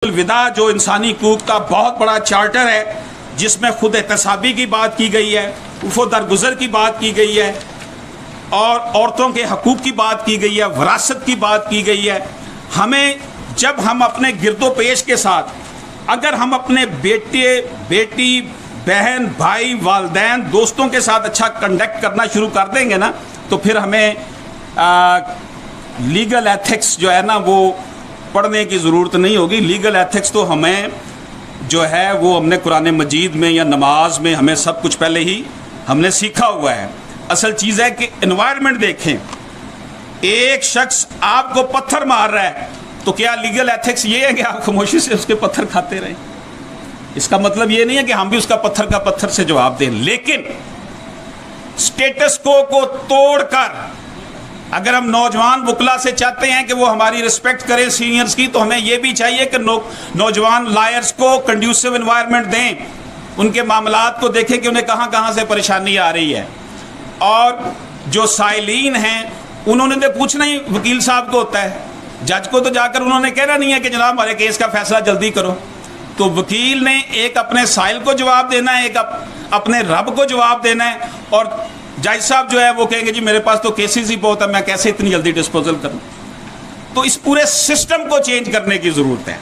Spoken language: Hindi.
विदा जो इंसानी हकूक़ का बहुत बड़ा चार्टर है, जिसमें खुद एहतसाबी की बात की गई है, उफ़ो दरगुजर की बात की गई है और औरतों के हकूक़ की बात की गई है, वरासत की बात की गई है। हमें जब हम अपने गिरदो पेश के साथ अगर हम अपने बेटे बेटी बहन भाई वालदैन दोस्तों के साथ अच्छा कंडक्ट करना शुरू कर देंगे ना, तो फिर हमें लीगल एथिक्स जो है ना वो पढ़ने की ज़रूरत नहीं होगी। लीगल एथिक्स तो हमें जो है वो हमने कुरान मजीद में या नमाज में हमें सब कुछ पहले ही हमने सीखा हुआ है। असल चीज़ है कि एनवायरनमेंट देखें, एक शख्स आपको पत्थर मार रहा है तो क्या लीगल एथिक्स ये है कि आप खामोशी से उसके पत्थर खाते रहें? इसका मतलब ये नहीं है कि हम भी उसका पत्थर का पत्थर से जवाब दें, लेकिन स्टेटस को तोड़कर अगर हम नौजवान वकला से चाहते हैं कि वो हमारी रिस्पेक्ट करें सीनियर्स की, तो हमें ये भी चाहिए कि नौजवान लायर्स को कंड्यूसिव एनवायरनमेंट दें, उनके मामलात को देखें कि उन्हें कहाँ कहाँ से परेशानी आ रही है। और जो साइलीन हैं उन्होंने तो पूछना ही वकील साहब को होता है, जज को तो जाकर उन्होंने कहना नहीं है कि जनाब हमारे केस का फैसला जल्दी करो। तो वकील ने एक अपने साइल को जवाब देना है, एक अपने रब को जवाब देना है, और जज साहब जो है वो कहेंगे जी मेरे पास तो केसेस ही बहुत है, मैं कैसे इतनी जल्दी डिस्पोजल करूं। तो इस पूरे सिस्टम को चेंज करने की ज़रूरत है।